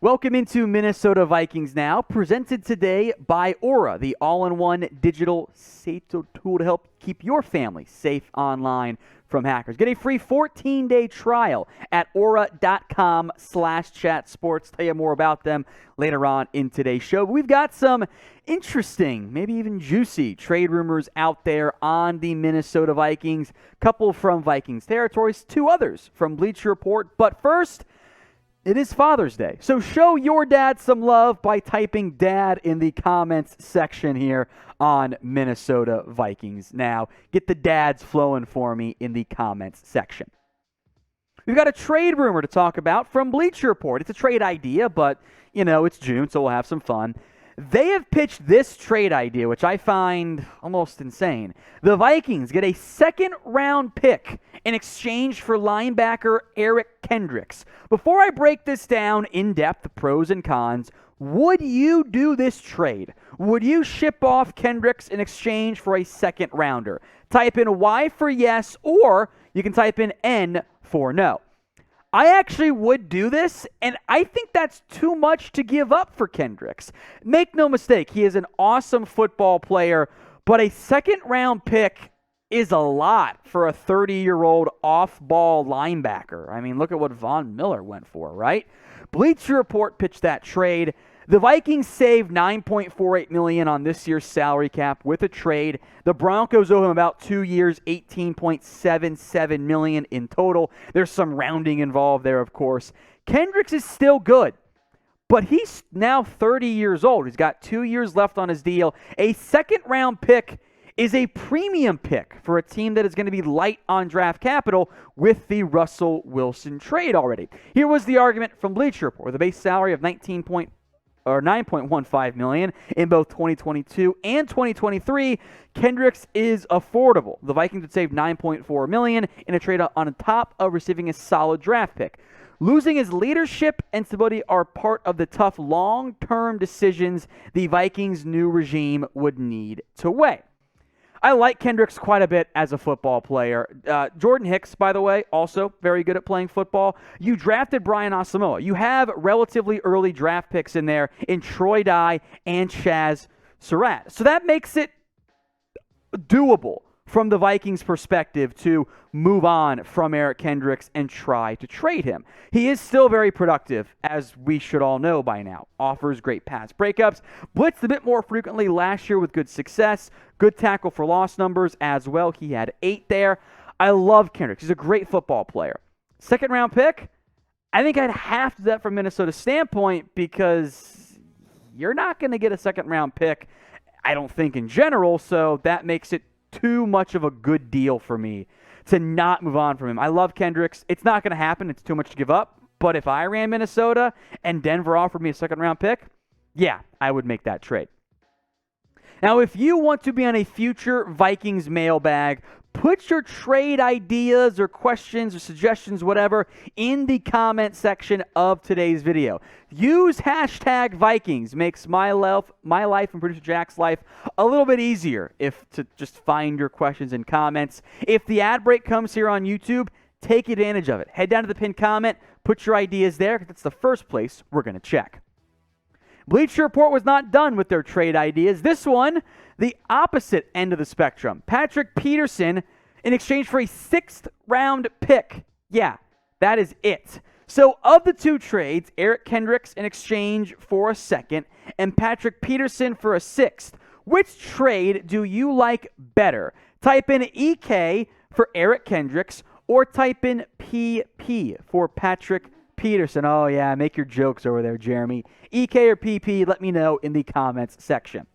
Welcome into Minnesota Vikings Now, presented today by Aura, the all-in-one digital safety tool to help keep your family safe online from hackers. Get a free 14-day trial at aura.com/chatsports. Tell you more about them later on in today's show. We've got some interesting, maybe even juicy trade rumors out there on the Minnesota Vikings. Couple from Vikings territories, two others from Bleacher Report. But first, it is Father's Day, so show your dad some love by typing dad in the comments section here on Minnesota Vikings Now. Get the dads flowing for me in the comments section. We've got a trade rumor to talk about from Bleacher Report. It's a trade idea, but, it's June, so we'll have some fun. They have pitched this trade idea, which I find almost insane. The Vikings get a second-round pick in exchange for linebacker Eric Kendricks. Before I break this down in depth, the pros and cons, would you do this trade? Would you ship off Kendricks in exchange for a second-rounder? Type in Y for yes, or you can type in N for no. I actually would do this, and I think that's too much to give up for Kendricks. Make no mistake, he is an awesome football player, but a second-round pick is a lot for a 30-year-old off-ball linebacker. I mean, look at what Von Miller went for, right? Bleacher Report pitched that trade. The Vikings saved $9.48 million on this year's salary cap with a trade. The Broncos owe him about 2 years, $18.77 million in total. There's some rounding involved there, of course. Kendricks is still good, but he's now 30 years old. He's got 2 years left on his deal. A second-round pick is a premium pick for a team that is going to be light on draft capital with the Russell Wilson trade already. Here was the argument from Bleacher Report. The base salary of $9.15 million in both 2022 and 2023, Kendricks is affordable. The Vikings would save $9.4 million in a trade on top of receiving a solid draft pick. Losing his leadership and stability are part of the tough long-term decisions the Vikings' new regime would need to weigh. I like Kendricks quite a bit as a football player. Jordan Hicks, by the way, also very good at playing football. You drafted Brian Asamoah. You have relatively early draft picks in there in Troy Dye and Chaz Surratt. So that makes it doable from the Vikings' perspective to move on from Eric Kendricks and try to trade him. He is still very productive, as we should all know by now. Offers great pass breakups, blitzed a bit more frequently last year with good success. Good tackle for loss numbers as well. He had 8 there. I love Kendricks. He's a great football player. Second round pick, I think I'd have to do that from Minnesota's standpoint because you're not going to get a second round pick, I don't think, in general, so that makes it too much of a good deal for me to not move on from him. I love Kendricks. It's not going to happen. It's too much to give up. But if I ran Minnesota and Denver offered me a second-round pick, yeah, I would make that trade. Now, if you want to be on a future Vikings mailbag, put your trade ideas or questions or suggestions, whatever, in the comment section of today's video. Use hashtag Vikings. Makes my life and producer Jack's life a little bit easier if to just find your questions and comments. If the ad break comes here on YouTube, take advantage of it. Head down to the pinned comment, put your ideas there, because that's the first place we're going to check. Bleacher Report was not done with their trade ideas. This one, the opposite end of the spectrum. Patrick Peterson in exchange for a 6th-round pick. Yeah, that is it. So of the two trades, Eric Kendricks in exchange for a second and Patrick Peterson for a 6th, which trade do you like better? Type in EK for Eric Kendricks or type in PP for Patrick Peterson. Oh, yeah, make your jokes over there, Jeremy. EK or PP, let me know in the comments section.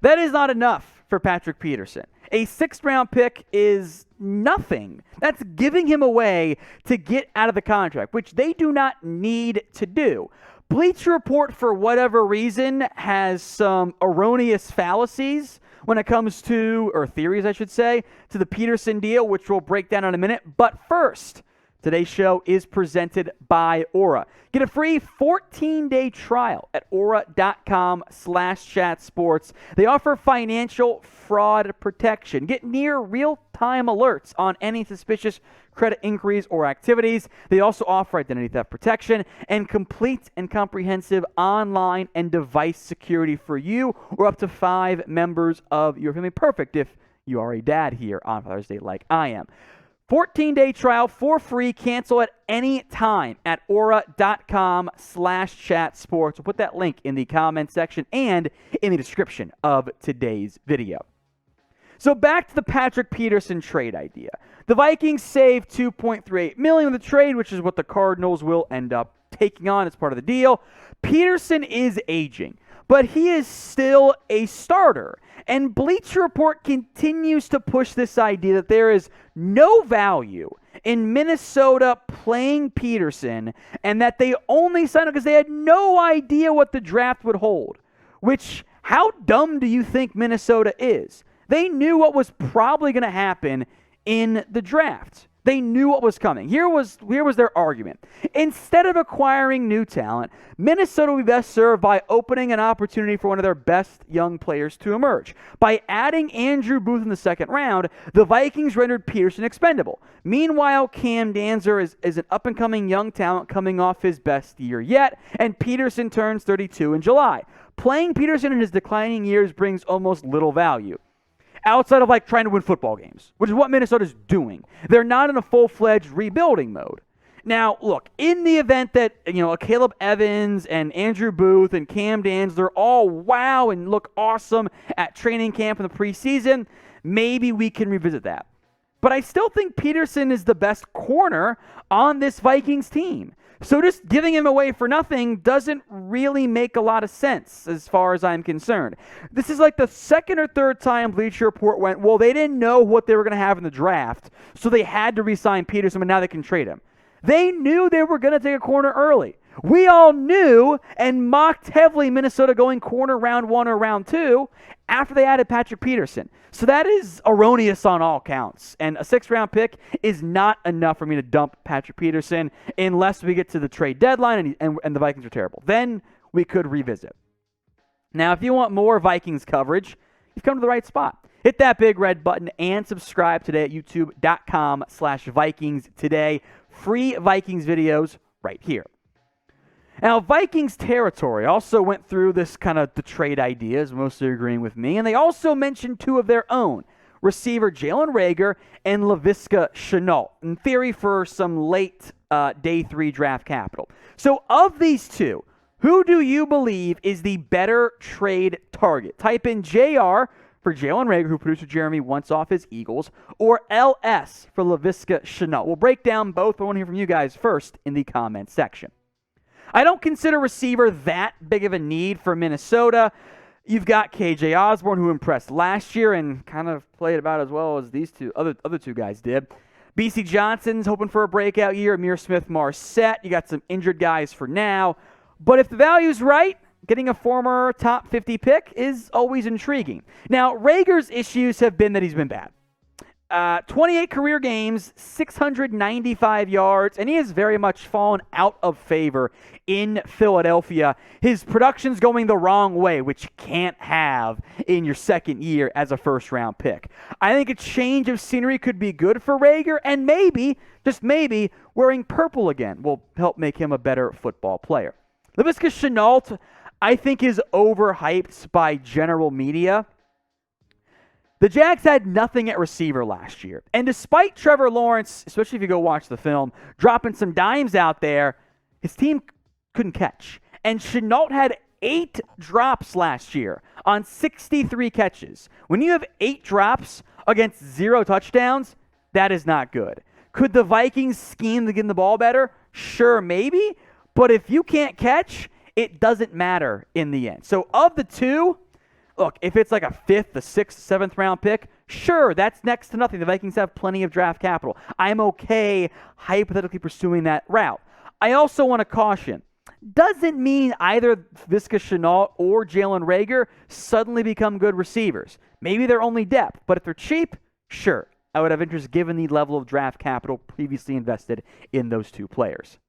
That is not enough for Patrick Peterson. A 6th-round pick is nothing. That's giving him away to get out of the contract, which they do not need to do. Bleacher Report, for whatever reason, has some erroneous fallacies when it comes to, or theories, I should say, to the Peterson deal, which we'll break down in a minute. But first, today's show is presented by Aura. Get a free 14-day trial at aura.com/chatsports. They offer financial fraud protection. Get near real-time real-time alerts on any suspicious credit inquiries or activities. They also offer identity theft protection and complete and comprehensive online and device security for you or up to 5 members of your family. Perfect if you are a dad here on Father's Day like I am. 14-day trial for free. Cancel at any time at aura.com/chatsports. We'll put that link in the comment section and in the description of today's video. So back to the Patrick Peterson trade idea. The Vikings save $2.38 million with the trade, which is what the Cardinals will end up taking on as part of the deal. Peterson is aging, but he is still a starter. And Bleacher Report continues to push this idea that there is no value in Minnesota playing Peterson and that they only signed him because they had no idea what the draft would hold. Which, how dumb do you think Minnesota is? They knew what was probably going to happen in the draft. They knew what was coming. Here was their argument. Instead of acquiring new talent, Minnesota would be best served by opening an opportunity for one of their best young players to emerge. By adding Andrew Booth in the second round, the Vikings rendered Peterson expendable. Meanwhile, Cam Dantzler is an up-and-coming young talent coming off his best year yet, and Peterson turns 32 in July. Playing Peterson in his declining years brings almost little value, outside of like trying to win football games, which is what Minnesota's doing. They're not in a full-fledged rebuilding mode. Now, look, in the event that, a Caleb Evans and Andrew Booth and Cam Dantzler all wow and look awesome at training camp in the preseason, maybe we can revisit that. But I still think Peterson is the best corner on this Vikings team. So just giving him away for nothing doesn't really make a lot of sense as far as I'm concerned. This is like the second or third time Bleacher Report went, well, they didn't know what they were going to have in the draft, so they had to re-sign Peterson, and now they can trade him. They knew they were going to take a corner early. We all knew and mocked heavily Minnesota going corner round 1 or round 2 after they added Patrick Peterson. So that is erroneous on all counts. And a 6th-round pick is not enough for me to dump Patrick Peterson unless we get to the trade deadline and the Vikings are terrible. Then we could revisit. Now, if you want more Vikings coverage, you've come to the right spot. Hit that big red button and subscribe today at youtube.com/Vikings today. Free Vikings videos right here. Now, Vikings territory also went through this kind of the trade ideas, mostly agreeing with me, and they also mentioned 2 of their own, receiver Jalen Reagor and Laviska Shenault, in theory for some late day 3 draft capital. So of these 2, who do you believe is the better trade target? Type in JR for Jalen Reagor, who producer Jeremy wants off his Eagles, or LS for Laviska Shenault. We'll break down both. I want to hear from you guys first in the comments section. I don't consider receiver that big of a need for Minnesota. You've got KJ Osborne, who impressed last year and kind of played about as well as these other 2 guys did. BC Johnson's hoping for a breakout year. Amir Smith-Marset. You got some injured guys for now. But if the value's right, getting a former top 50 pick is always intriguing. Now, Reagor's issues have been that he's been bad. 28 career games, 695 yards, and he has very much fallen out of favor in Philadelphia. His production's going the wrong way, which you can't have in your second year as a first-round pick. I think a change of scenery could be good for Reagor, and maybe, just maybe, wearing purple again will help make him a better football player. Laviska Shenault, I think, is overhyped by general media. The Jags had nothing at receiver last year. And despite Trevor Lawrence, especially if you go watch the film, dropping some dimes out there, his team couldn't catch. And Shenault had 8 drops last year on 63 catches. When you have 8 drops against 0 touchdowns, that is not good. Could the Vikings scheme to get the ball better? Sure, maybe. But if you can't catch, it doesn't matter in the end. So of the 2, look, if it's like a 5th, a 6th, 7th round pick, sure, that's next to nothing. The Vikings have plenty of draft capital. I'm okay hypothetically pursuing that route. I also want to caution, doesn't mean either Laviska Shenault or Jalen Reagor suddenly become good receivers. Maybe they're only depth, but if they're cheap, sure, I would have interest given the level of draft capital previously invested in those 2 players.